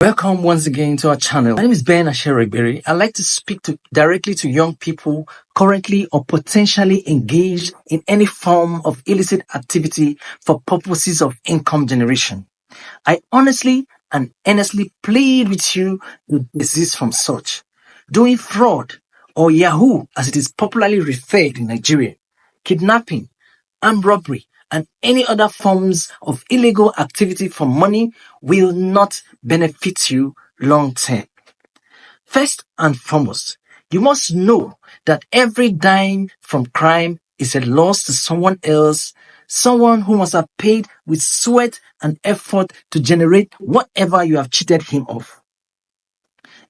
Welcome once again to our channel. My name is Ben Asheregberi. I like to speak directly to young people currently or potentially engaged in any form of illicit activity for purposes of income generation. I honestly and earnestly plead with you to desist from such. Doing fraud, or Yahoo as it is popularly referred in Nigeria, kidnapping, armed robbery, and any other forms of illegal activity for money will not benefit you long term. First and foremost, you must know that every dime from crime is a loss to someone else, someone who must have paid with sweat and effort to generate whatever you have cheated him of.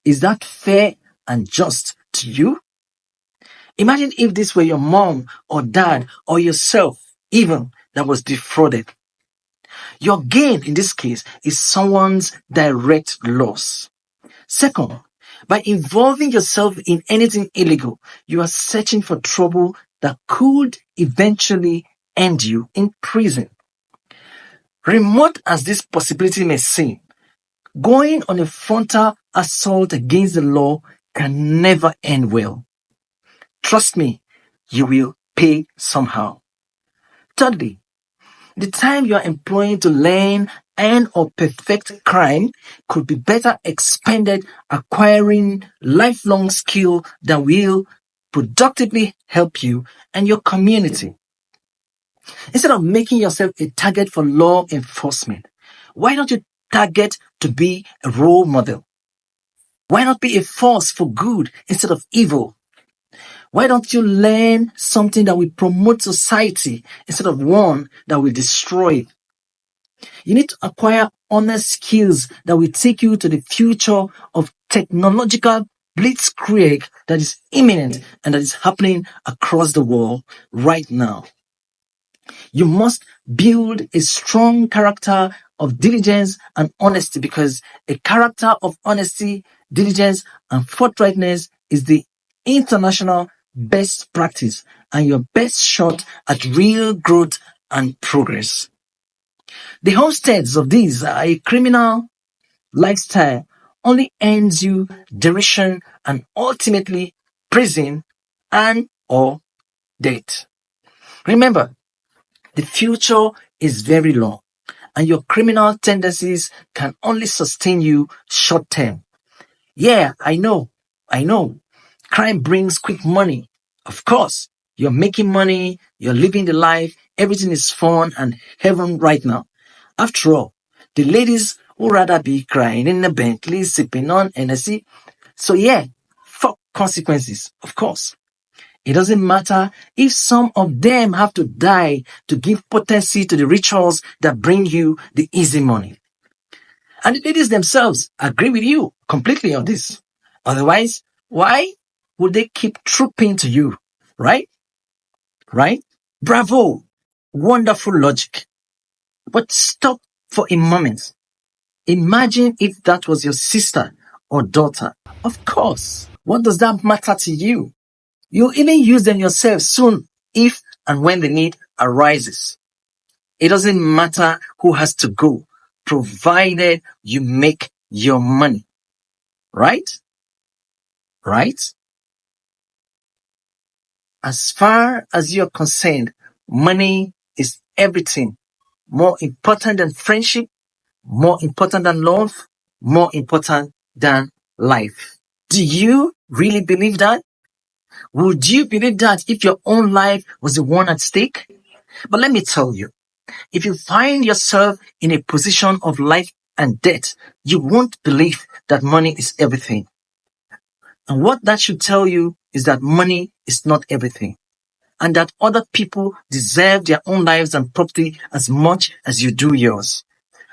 Is that fair and just to you? Imagine if this were your mom or dad or yourself even that was defrauded. Your gain in this case is someone's direct loss. Second, by involving yourself in anything illegal, you are searching for trouble that could eventually end you in prison. Remote as this possibility may seem, going on a frontal assault against the law can never end well. Trust me, you will pay somehow. Thirdly, the time you are employing to learn and or perfect crime could be better expended acquiring lifelong skill that will productively help you and your community. Instead of making yourself a target for law enforcement, why don't you target to be a role model? Why not be a force for good instead of evil? Why don't you learn something that will promote society instead of one that will destroy it? You need to acquire honest skills that will take you to the future of technological blitzkrieg that is imminent and that is happening across the world right now. You must build a strong character of diligence and honesty because a character of honesty, diligence, and forthrightness is the international best practice and your best shot at real growth and progress. The homesteads of these are a criminal lifestyle only earns you derision and ultimately prison and or death. Remember, the future is very long and your criminal tendencies can only sustain you short term. Yeah, I know. Crime brings quick money. Of course, you're making money, you're living the life, everything is fun and heaven right now. After all, the ladies would rather be crying in a Bentley, sipping on Hennessy. So yeah, fuck consequences, of course. It doesn't matter if some of them have to die to give potency to the rituals that bring you the easy money. And the ladies themselves agree with you completely on this. Otherwise, why would they keep trooping to you? Right? Right? Bravo! Wonderful logic. But stop for a moment. Imagine if that was your sister or daughter. Of course. What does that matter to you? You'll even use them yourself soon if and when the need arises. It doesn't matter who has to go, provided you make your money. Right? Right? As far as you're concerned, money is everything. More important than friendship, more important than love, more important than life. Do you really believe that? Would you believe that if your own life was the one at stake? But let me tell you, if you find yourself in a position of life and death, you won't believe that money is everything. And what that should tell you is that money is not everything. And that other people deserve their own lives and property as much as you do yours.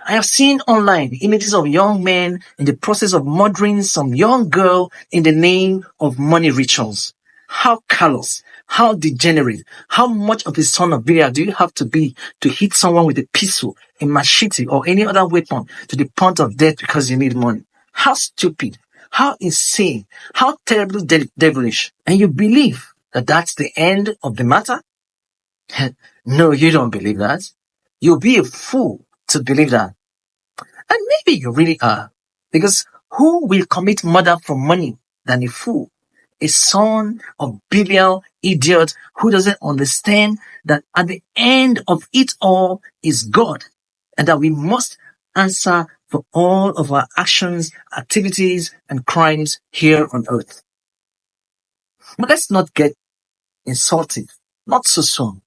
I have seen online images of young men in the process of murdering some young girl in the name of money rituals. How callous, how degenerate, how much of a son of Belial do you have to be to hit someone with a pistol, a machete, or any other weapon to the point of death because you need money? How stupid, how insane, how terribly devilish. And you believe that that's the end of the matter? No, you don't believe that. You'll be a fool to believe that. And maybe you really are. Because who will commit murder for money than a fool? A son of Belial idiot who doesn't understand that at the end of it all is God, and that we must answer for all of our actions, activities, and crimes here on earth. But let's not get insulted. Not so soon.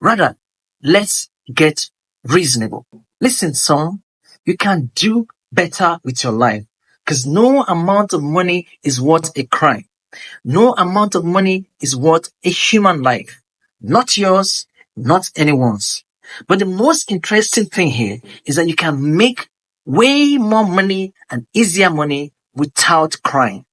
Rather, let's get reasonable. Listen, son, you can do better with your life because no amount of money is worth a crime. No amount of money is worth a human life. Not yours, not anyone's. But the most interesting thing here is that you can make way more money and easier money without crime.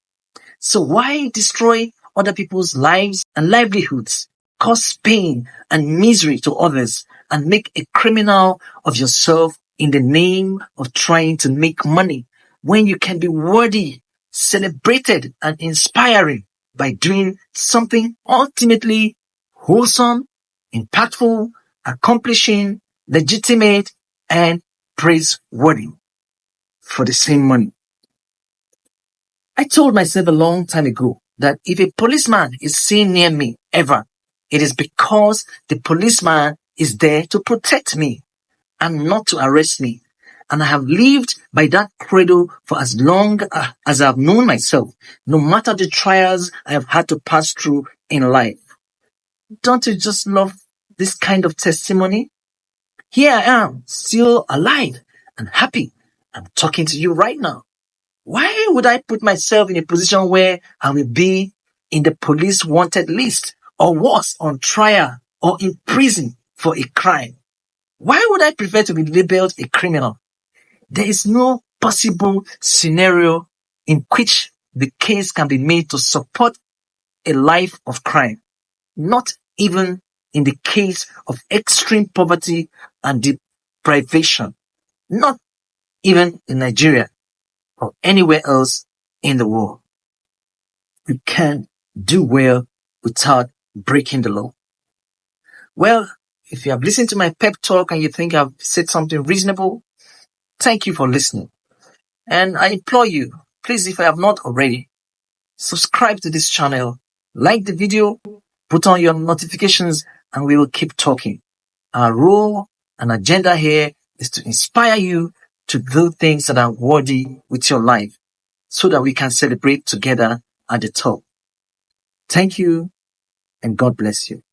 So why destroy other people's lives and livelihoods, cause pain and misery to others, and make a criminal of yourself in the name of trying to make money when you can be worthy, celebrated, and inspiring by doing something ultimately wholesome, impactful, accomplishing, legitimate, and praiseworthy for the same money? I told myself a long time ago that if a policeman is seen near me ever, it is because the policeman is there to protect me and not to arrest me. And I have lived by that credo for as long as I've known myself, no matter the trials I have had to pass through in life. Don't you just love this kind of testimony? Here I am, still alive and happy. I'm talking to you right now. Why would I put myself in a position where I will be in the police wanted list or worse, on trial or in prison for a crime? Why would I prefer to be labeled a criminal? There is no possible scenario in which the case can be made to support a life of crime. Not even in the case of extreme poverty and deprivation. Not even in Nigeria or anywhere else in the world. You can do well without breaking the law. Well, if you have listened to my pep talk and you think I've said something reasonable, thank you for listening. And I implore you, please, if I have not already, subscribe to this channel, like the video, put on your notifications, and we will keep talking. Our role and agenda here is to inspire you to do things that are worthy with your life so that we can celebrate together at the top. Thank you, and God bless you.